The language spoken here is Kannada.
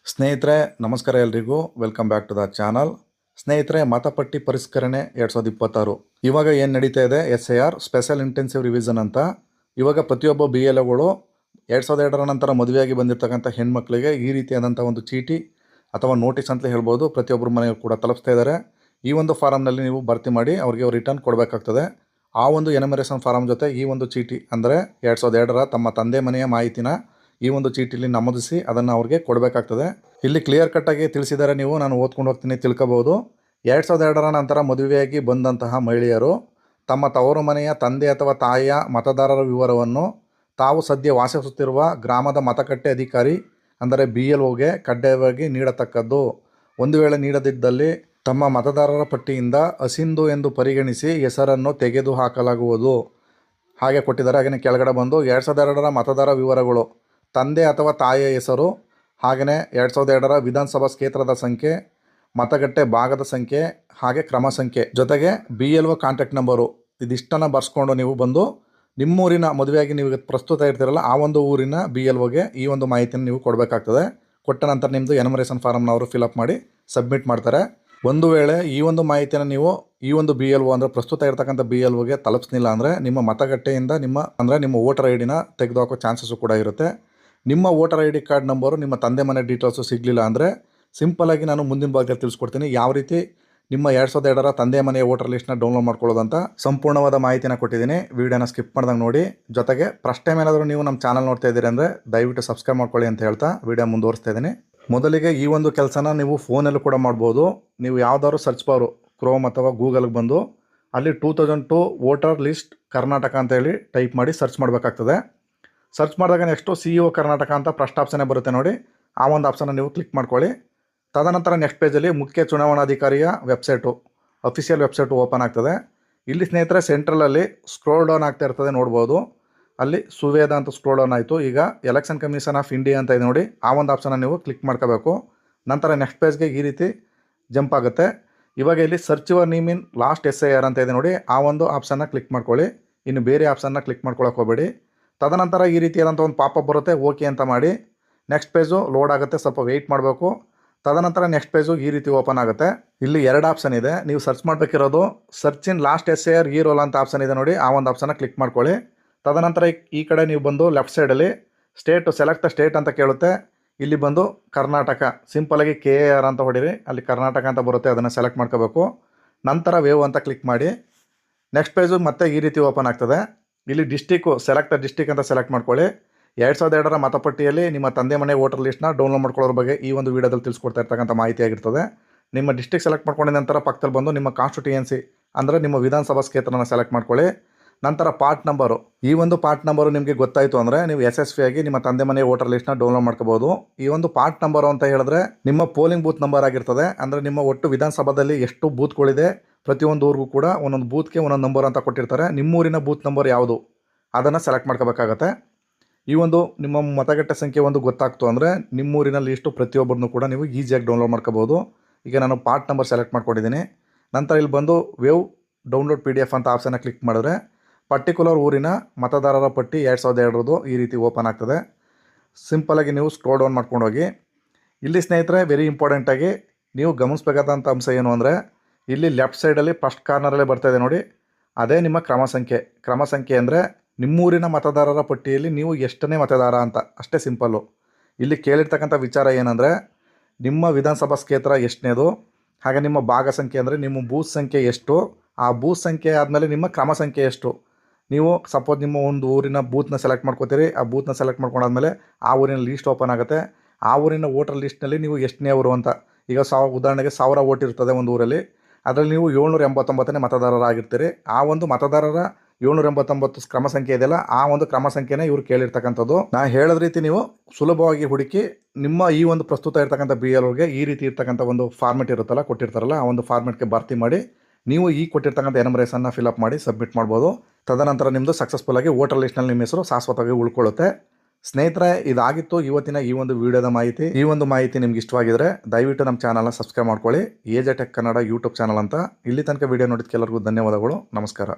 ಸ್ನೇಹಿತರೆ ನಮಸ್ಕಾರ ಎಲ್ರಿಗೂ welcome back to the channel. ಸ್ನೇಹಿತರೆ, ಮತಪಟ್ಟಿ ಪರಿಷ್ಕರಣೆ 2026 ಇವಾಗ ಏನು ನಡೀತಾ ಇದೆ, SIR ಸ್ಪೆಷಲ್ ಇಂಟೆನ್ಸಿವ್ ರಿವಿಷನ್ ಅಂತ. ಇವಾಗ ಪ್ರತಿಯೊಬ್ಬ BLOಗಳು 2002 ನಂತರ ಮದುವೆಯಾಗಿ ಬಂದಿರತಕ್ಕಂಥ ಹೆಣ್ಮಕ್ಳಿಗೆ ಈ ರೀತಿಯಾದಂಥ ಒಂದು ಚೀಟಿ ಅಥವಾ ನೋಟಿಸ್ ಅಂತ ಹೇಳ್ಬೋದು, ಪ್ರತಿಯೊಬ್ಬರ ಮನೆಗೂ ಕೂಡ ತಲುಪಿಸ್ತಾ ಇದ್ದಾರೆ. ಈ ಒಂದು ಫಾರಮ್ನಲ್ಲಿ ನೀವು ಭರ್ತಿ ಮಾಡಿ ಅವರಿಗೆ ರಿಟರ್ನ್ ಕೊಡಬೇಕಾಗ್ತದೆ. ಆ ಒಂದು ಎನಮರೇಷನ್ ಫಾರಮ್ ಜೊತೆ ಈ ಒಂದು ಚೀಟಿ ಅಂದರೆ 2002 ತಮ್ಮ ತಂದೆ ಮನೆಯ ಮಾಹಿತಿನ ಈ ಒಂದು ಚೀಟಿಲಿ ನಮೂದಿಸಿ ಅದನ್ನು ಅವ್ರಿಗೆ ಕೊಡಬೇಕಾಗ್ತದೆ. ಇಲ್ಲಿ ಕ್ಲಿಯರ್ ಕಟ್ಟಾಗಿ ತಿಳಿಸಿದ್ದಾರೆ, ನೀವು ನಾನು ಓದ್ಕೊಂಡು ಹೋಗ್ತೀನಿ ತಿಳ್ಕೊಬೋದು. 2002 ನಂತರ ಮದುವೆಯಾಗಿ ಬಂದಂತಹ ಮಹಿಳೆಯರು ತಮ್ಮ ತವರು ಮನೆಯ ತಂದೆ ಅಥವಾ ತಾಯಿಯ ಮತದಾರರ ವಿವರವನ್ನು ತಾವು ಸದ್ಯ ವಾಸಿಸುತ್ತಿರುವ ಗ್ರಾಮದ ಮತಗಟ್ಟೆ ಅಧಿಕಾರಿ ಅಂದರೆ BLOಗೆ ಕಡ್ಡಾಯವಾಗಿ ನೀಡತಕ್ಕದ್ದು. ಒಂದು ವೇಳೆ ನೀಡದಿದ್ದಲ್ಲಿ ತಮ್ಮ ಮತದಾರರ ಪಟ್ಟಿಯಿಂದ ಅಸಿಂಧು ಎಂದು ಪರಿಗಣಿಸಿ ಹೆಸರನ್ನು ತೆಗೆದುಹಾಕಲಾಗುವುದು. ಹಾಗೆ ಕೊಟ್ಟಿದ್ದಾರೆ. ಹಾಗೆಯೇ ಕೆಳಗಡೆ ಬಂದು 2002 ಮತದಾರ ವಿವರಗಳು, ತಂದೆ ಅಥವಾ ತಾಯಿಯ ಹೆಸರು, ಹಾಗೆಯೇ 2002 ವಿಧಾನಸಭಾ ಕ್ಷೇತ್ರದ ಸಂಖ್ಯೆ, ಮತಗಟ್ಟೆ ಭಾಗದ ಸಂಖ್ಯೆ, ಹಾಗೆ ಕ್ರಮ ಸಂಖ್ಯೆ ಜೊತೆಗೆ BLO ಕಾಂಟ್ಯಾಕ್ಟ್ ನಂಬರು, ಇದಿಷ್ಟನ್ನು ಬರ್ಸ್ಕೊಂಡು ನೀವು ಬಂದು ನಿಮ್ಮೂರಿನ ಮದುವೆಯಾಗಿ ನೀವು ಪ್ರಸ್ತುತ ಇರ್ತೀರಲ್ಲ ಆ ಒಂದು ಊರಿನ BLOಗೆ ಈ ಒಂದು ಮಾಹಿತಿಯನ್ನು ನೀವು ಕೊಡಬೇಕಾಗ್ತದೆ. ಕೊಟ್ಟ ನಂತರ ನಿಮ್ಮದು ಎನಮರೇಷನ್ ಫಾರಮ್ನ ಅವರು ಫಿಲಪ್ ಮಾಡಿ ಸಬ್ಮಿಟ್ ಮಾಡ್ತಾರೆ. ಒಂದು ವೇಳೆ ಈ ಒಂದು ಮಾಹಿತಿನ ನೀವು ಈ ಒಂದು BLO ಅಂದರೆ ಪ್ರಸ್ತುತ ಇರ್ತಕ್ಕಂಥ BLOಗೆ ತಲುಪಿಸಲಿಲ್ಲ ಅಂದರೆ ನಿಮ್ಮ ಮತಗಟ್ಟೆಯಿಂದ ನಿಮ್ಮ ವೋಟರ್ ID ನ ತೆಗೆದುಹಾಕೋ ಚಾನ್ಸಸ್ಸು ಕೂಡ ಇರುತ್ತೆ. ನಿಮ್ಮ ವೋಟರ್ ID ಕಾರ್ಡ್ ನಂಬರು, ನಿಮ್ಮ ತಂದೆ ಮನೆ ಡೀಟೇಲ್ಸು ಸಿಗಲಿಲ್ಲ ಅಂದರೆ ಸಿಂಪಲಾಗಿ ನಾನು ಮುಂದಿನ ಭಾಗದಲ್ಲಿ ತಿಳಿಸ್ಕೊಡ್ತೀನಿ ಯಾವ ರೀತಿ ನಿಮ್ಮ 2002 ತಂದೆ ಮನೆಯ ವೋಟರ್ ಲಿಸ್ಟ್ನ ಡೌನ್ಲೋಡ್ ಮಾಡ್ಕೊಳ್ಳೋದಂತ ಸಂಪೂರ್ಣವಾದ ಮಾಹಿತಿನ ಕೊಟ್ಟಿದ್ದೀನಿ. ವೀಡಿಯೋನ ಸ್ಕಿಪ್ ಮಾಡ್ದಂಗೆ ನೋಡಿ. ಜೊತೆಗೆ ಫಸ್ಟ್ ಟೈಮ್ ಏನಾದರೂ ನೀವು ನಮ್ಮ ಚಾನಲ್ ನೋಡ್ತಾ ಇದ್ದೀರಿ ಅಂದರೆ ದಯವಿಟ್ಟು ಸಬ್ಸ್ಕ್ರೈಬ್ ಮಾಡ್ಕೊಳ್ಳಿ ಅಂತ ಹೇಳ್ತಾ ವೀಡಿಯೋ ಮುಂದುವರಿಸ್ತಾ ಇದ್ದೀನಿ. ಮೊದಲಿಗೆ ಈ ಒಂದು ಕೆಲಸನ ನೀವು ಫೋನಲ್ಲೂ ಕೂಡ ಮಾಡ್ಬೋದು. ನೀವು ಯಾವುದಾದ್ರು ಸರ್ಚ್ ಬಾರು ಕ್ರೋಮ್ ಅಥವಾ ಗೂಗಲ್ಗೆ ಬಂದು ಅಲ್ಲಿ 2002 ವೋಟರ್ ಲಿಸ್ಟ್ ಕರ್ನಾಟಕ ಅಂತ ಹೇಳಿ ಟೈಪ್ ಮಾಡಿ ಸರ್ಚ್ ಮಾಡಬೇಕಾಗ್ತದೆ. ಸರ್ಚ್ ಮಾಡಿದಾಗ ನೆಕ್ಸ್ಟು CO ಕರ್ನಾಟಕ ಅಂತ ಫಸ್ಟ್ ಆಪ್ಷನ್ನೇ ಬರುತ್ತೆ ನೋಡಿ, ಆ ಒಂದು ಆಪ್ಷನ್ನ ನೀವು ಕ್ಲಿಕ್ ಮಾಡ್ಕೊಳ್ಳಿ. ತದನಂತರ ನೆಕ್ಸ್ಟ್ ಪೇಜಲ್ಲಿ ಮುಖ್ಯ ಚುನಾವಣಾಧಿಕಾರಿಯ ವೆಬ್ಸೈಟು, ಅಫಿಷಿಯಲ್ ವೆಬ್ಸೈಟು ಓಪನ್ ಆಗ್ತದೆ. ಇಲ್ಲಿ ಸ್ನೇಹಿತರೆ ಸೆಂಟ್ರಲಲ್ಲಿ ಸ್ಕ್ರೋಲ್ ಡೌನ್ ಆಗ್ತಾ ಇರ್ತದೆ ನೋಡ್ಬೋದು. ಅಲ್ಲಿ ಸುವೇದ ಅಂತ ಸ್ಕ್ರೋಲ್ ಡೌನ್ ಆಯಿತು. ಈಗ ಎಲೆಕ್ಷನ್ ಕಮಿಷನ್ ಆಫ್ ಇಂಡಿಯಾ ಅಂತ ಇದೆ ನೋಡಿ, ಆ ಒಂದು ಆಪ್ಷನ್ನ ನೀವು ಕ್ಲಿಕ್ ಮಾಡ್ಕೋಬೇಕು. ನಂತರ ನೆಕ್ಸ್ಟ್ ಪೇಜ್ಗೆ ಈ ರೀತಿ ಜಂಪ್ ಆಗುತ್ತೆ. ಇವಾಗ ಇಲ್ಲಿ search your name in last SIR ಅಂತ ಇದೆ ನೋಡಿ, ಆ ಒಂದು ಆಪ್ಷನ್ನ ಕ್ಲಿಕ್ ಮಾಡ್ಕೊಳ್ಳಿ. ಇನ್ನು ಬೇರೆ ಆಪ್ಷನ್ನ ಕ್ಲಿಕ್ ಮಾಡ್ಕೊಳಕ್ಕೆ ಹೋಗಬೇಡಿ. ತದನಂತರ ಈ ರೀತಿಯಾದಂಥ ಒಂದು ಪಾಪಪ್ ಬರುತ್ತೆ, ಓಕೆ ಅಂತ ಮಾಡಿ. ನೆಕ್ಸ್ಟ್ ಪೇಜು ಲೋಡ್ ಆಗುತ್ತೆ, ಸ್ವಲ್ಪ ವೆಯ್ಟ್ ಮಾಡಬೇಕು. ತದನಂತರ ನೆಕ್ಸ್ಟ್ ಪೇಜು ಈ ರೀತಿ ಓಪನ್ ಆಗುತ್ತೆ. ಇಲ್ಲಿ 2 ಆಪ್ಷನ್ ಇದೆ, ನೀವು ಸರ್ಚ್ ಮಾಡಬೇಕಿರೋದು ಸರ್ಚ್ ಇನ್ ಲಾಸ್ಟ್ SIR ಈ ರೋಲ್ ಅಂತ ಆಪ್ಷನ್ ಇದೆ ನೋಡಿ, ಆ ಒಂದು ಆಪ್ಷನ್ನ ಕ್ಲಿಕ್ ಮಾಡ್ಕೊಳ್ಳಿ. ತದನಂತರ ಈ ಕಡೆ ನೀವು ಬಂದು ಲೆಫ್ಟ್ ಸೈಡಲ್ಲಿ ಸ್ಟೇಟು ಸೆಲೆಕ್ಟ್ ದ ಸ್ಟೇಟ್ ಅಂತ ಕೇಳುತ್ತೆ. ಇಲ್ಲಿ ಬಂದು ಕರ್ನಾಟಕ ಸಿಂಪಲಾಗಿ KAR ಅಂತ ಹೊಡೀರಿ, ಅಲ್ಲಿ ಕರ್ನಾಟಕ ಅಂತ ಬರುತ್ತೆ, ಅದನ್ನು ಸೆಲೆಕ್ಟ್ ಮಾಡ್ಕೋಬೇಕು. ನಂತರ ವೇವ್ ಅಂತ ಕ್ಲಿಕ್ ಮಾಡಿ. ನೆಕ್ಸ್ಟ್ ಪೇಜು ಮತ್ತೆ ಈ ರೀತಿ ಓಪನ್ ಆಗ್ತದೆ. ಇಲ್ಲಿ ಡಿಸ್ಟಿಕ್ಕು ಸೆಲೆಕ್ಟ್ ಡಿಸ್ಟಿಕ್ ಅಂತ ಸೆಲೆಕ್ಟ್ ಮಾಡ್ಕೊಳ್ಳಿ. 2002 ಮತಪಟ್ಟಿಯಲ್ಲಿ ನಿಮ್ಮ ತಂದೆ ಮನೆ ವೋಟರ್ ಲಿಸ್ಟ್ನ ಡೌನ್ಲೋಡ್ ಮಾಡ್ಕೊಳ್ಳೋದ್ರ ಬಗ್ಗೆ ಈ ಒಂದು ವೀಡಿಯೋದಲ್ಲಿ ತಿಳಿಸ್ಕೊಡ್ತಾ ಇರ್ತಕ್ಕಂಥ ಮಾಹಿತಿ ಆಗಿರ್ತದೆ. ನಿಮ್ಮ ಡಿಸ್ಟಿಕ್ ಸೆಲೆಕ್ಟ್ ಮಾಡ್ಕೊಂಡಿದ ನಂತರ ಪಕ್ಕದಲ್ಲಿ ಬಂದು ನಿಮ್ಮ ಕಾನ್ಸ್ಟಿಟ್ಯೂಯೆನ್ಸಿ ಅಂದರೆ ನಿಮ್ಮ ವಿಧಾನಸಭಾ ಕ್ಷೇತ್ರನ ಸೆಲೆಕ್ಟ್ ಮಾಡ್ಕೊಳ್ಳಿ. ನಂತರ ಪಾರ್ಟ್ ನಂಬರು, ಈ ಒಂದು ಪಾರ್ಟ್ ನಂಬರು ನಿಮಗೆ ಗೊತ್ತಾಯಿತು ಅಂದರೆ ನೀವು SSV ಆಗಿ ನಿಮ್ಮ ತಂದೆ ಮನೆ ವೋಟರ್ ಲಿಸ್ಟ್ನ ಡೌನ್ಲೋಡ್ ಮಾಡ್ಕೋಬೋದು. ಈ ಒಂದು ಪಾರ್ಟ್ ನಂಬರು ಅಂತ ಹೇಳಿದ್ರೆ ನಿಮ್ಮ ಪೋಲಿಂಗ್ ಬೂತ್ ನಂಬರ್ ಆಗಿರ್ತದೆ. ಅಂದರೆ ನಿಮ್ಮ ಒಟ್ಟು ವಿಧಾನಸಭಾದಲ್ಲಿ ಎಷ್ಟು ಬೂತ್ಗಳಿದೆ, ಪ್ರತಿಯೊಂದು ಊರಿಗೂ ಕೂಡ ಒಂದೊಂದು ಬೂತ್ಗೆ ಒಂದೊಂದು ನಂಬರ್ ಅಂತ ಕೊಟ್ಟಿರ್ತಾರೆ. ನಿಮ್ಮೂರಿನ ಬೂತ್ ನಂಬರ್ ಯಾವುದು ಅದನ್ನು ಸೆಲೆಕ್ಟ್ ಮಾಡ್ಕೋಬೇಕಾಗತ್ತೆ. ಈ ಒಂದು ನಿಮ್ಮ ಮತಗಟ್ಟೆ ಸಂಖ್ಯೆ ಒಂದು ಗೊತ್ತಾಗ್ತು ಅಂದರೆ ನಿಮ್ಮೂರಿನ ಲಿಸ್ಟು ಪ್ರತಿಯೊಬ್ಬರನ್ನು ಕೂಡ ನೀವು ಈಸಿಯಾಗಿ ಡೌನ್ಲೋಡ್ ಮಾಡ್ಕೋಬೋದು. ಈಗ ನಾನು ಪಾರ್ಟ್ ನಂಬರ್ ಸೆಲೆಕ್ಟ್ ಮಾಡ್ಕೊಂಡಿದ್ದೀನಿ. ನಂತರ ಇಲ್ಲಿ ಬಂದು ವೇವ್ ಡೌನ್ಲೋಡ್ PDF ಅಂತ ಆಪ್ಷನ್ನ ಕ್ಲಿಕ್ ಮಾಡಿದ್ರೆ ಪರ್ಟಿಕ್ಯುಲರ್ ಊರಿನ ಮತದಾರರ ಪಟ್ಟಿ 2002 ಈ ರೀತಿ ಓಪನ್ ಆಗ್ತದೆ. ಸಿಂಪಲಾಗಿ ನೀವು ಸ್ಕ್ರೋಲ್ ಡೌನ್ ಮಾಡ್ಕೊಂಡು ಹೋಗಿ. ಇಲ್ಲಿ ಸ್ನೇಹಿತರೆ ವೆರಿ ಇಂಪಾರ್ಟೆಂಟಾಗಿ ನೀವು ಗಮನಿಸಬೇಕಾದಂಥ ಅಂಶ ಏನು ಅಂದರೆ ಇಲ್ಲಿ ಲೆಫ್ಟ್ ಸೈಡಲ್ಲಿ ಫಸ್ಟ್ ಕಾರ್ನರಲ್ಲೇ ಬರ್ತಾಯಿದೆ ನೋಡಿ, ಅದೇ ನಿಮ್ಮ ಕ್ರಮ ಸಂಖ್ಯೆ. ಕ್ರಮ ಸಂಖ್ಯೆ ಅಂದರೆ ನಿಮ್ಮೂರಿನ ಮತದಾರರ ಪಟ್ಟಿಯಲ್ಲಿ ನೀವು ಎಷ್ಟನೇ ಮತದಾರ ಅಂತ, ಅಷ್ಟೇ ಸಿಂಪಲ್ಲು. ಇಲ್ಲಿ ಕೇಳಿರ್ತಕ್ಕಂಥ ವಿಚಾರ ಏನಂದರೆ ನಿಮ್ಮ ವಿಧಾನಸಭಾ ಕ್ಷೇತ್ರ ಎಷ್ಟನೇದು, ಹಾಗೆ ನಿಮ್ಮ ಭಾಗ ಸಂಖ್ಯೆ ಅಂದರೆ ನಿಮ್ಮ ಬೂತ್ ಸಂಖ್ಯೆ ಎಷ್ಟು, ಆ ಬೂತ್ ಸಂಖ್ಯೆ ಆದಮೇಲೆ ನಿಮ್ಮ ಕ್ರಮ ಸಂಖ್ಯೆ ಎಷ್ಟು. ನೀವು ಸಪೋಸ್ ನಿಮ್ಮ ಒಂದು ಊರಿನ ಬೂತ್ನ ಸೆಲೆಕ್ಟ್ ಮಾಡ್ಕೋತೀರಿ, ಆ ಬೂತ್ನ ಸೆಲೆಕ್ಟ್ ಮಾಡ್ಕೊಂಡಾದ್ಮೇಲೆ ಆ ಊರಿನ ಲೀಸ್ಟ್ ಓಪನ್ ಆಗುತ್ತೆ. ಆ ಊರಿನ ವೋಟರ್ ಲಿಸ್ಟ್ನಲ್ಲಿ ನೀವು ಎಷ್ಟನೇ ಊರು ಅಂತ, ಈಗ ಉದಾಹರಣೆಗೆ 1000 ವೋಟ್ ಇರ್ತದೆ ಒಂದು ಊರಲ್ಲಿ, ಅದರಲ್ಲಿ ನೀವು 789ನೇ ಮತದಾರರಾಗಿರ್ತೀರಿ. ಆ ಒಂದು ಮತದಾರರ 789 ಕ್ರಮ ಸಂಖ್ಯೆ ಇದೆಯಲ್ಲ, ಆ ಒಂದು ಕ್ರಮ ಸಂಖ್ಯೆನೇ ಇವರು ಕೇಳಿರ್ತಕ್ಕಂಥದ್ದು. ನಾನು ಹೇಳಿದ ರೀತಿ ನೀವು ಸುಲಭವಾಗಿ ಹುಡುಕಿ ನಿಮ್ಮ ಈ ಒಂದು ಪ್ರಸ್ತುತ ಇರ್ತಕ್ಕಂಥ BLOಗೆ ಈ ರೀತಿ ಇರ್ತಕ್ಕಂಥ ಒಂದು ಫಾರ್ಮೆಟ್ ಇರುತ್ತಲ್ಲ, ಕೊಟ್ಟಿರ್ತಾರಲ್ಲ, ಆ ಒಂದು ಫಾರ್ಮೆಟ್ಗೆ ಭರ್ತಿ ಮಾಡಿ ನೀವು ಈ ಕೊಟ್ಟಿರ್ತಕ್ಕಂಥ ಎನಮರೇಷನ್ನ ಫಿಲಪ್ ಮಾಡಿ ಸಬ್ಮಿಟ್ ಮಾಡ್ಬೋದು. ತದನಂತರ ನಿಮ್ಮದು ಸಕ್ಸಸ್ಫುಲ್ಲಾಗಿ ವೋಟರ್ ಲಿಸ್ಟ್ನಲ್ಲಿ ನಿಮ್ಮ ಹೆಸರು ಶಾಶ್ವತವಾಗಿ ಉಳ್ಕೊಳ್ಳುತ್ತೆ. ಸ್ನೇಹಿತರೆ, ಇದಾಗಿತ್ತು ಇವತ್ತಿನ ಈ ಒಂದು ವಿಡಿಯೋದ ಮಾಹಿತಿ. ಈ ಒಂದು ಮಾಹಿತಿ ನಿಮ್ಗೆ ಇಷ್ಟವಾಗಿದ್ರೆ ದಯವಿಟ್ಟು ನಮ್ಮ ಚಾನಲ್ನ ಸಬ್ಸ್ಕ್ರೈಬ್ ಮಾಡ್ಕೊಳ್ಳಿ. AJ Tech Kannada YouTube channel ಅಂತ. ಇಲ್ಲಿ ತನಕ ವಿಡಿಯೋ ನೋಡಿದ್ದಕ್ಕೆಲ್ಲರಿಗೂ ಧನ್ಯವಾದಗಳು. ನಮಸ್ಕಾರ.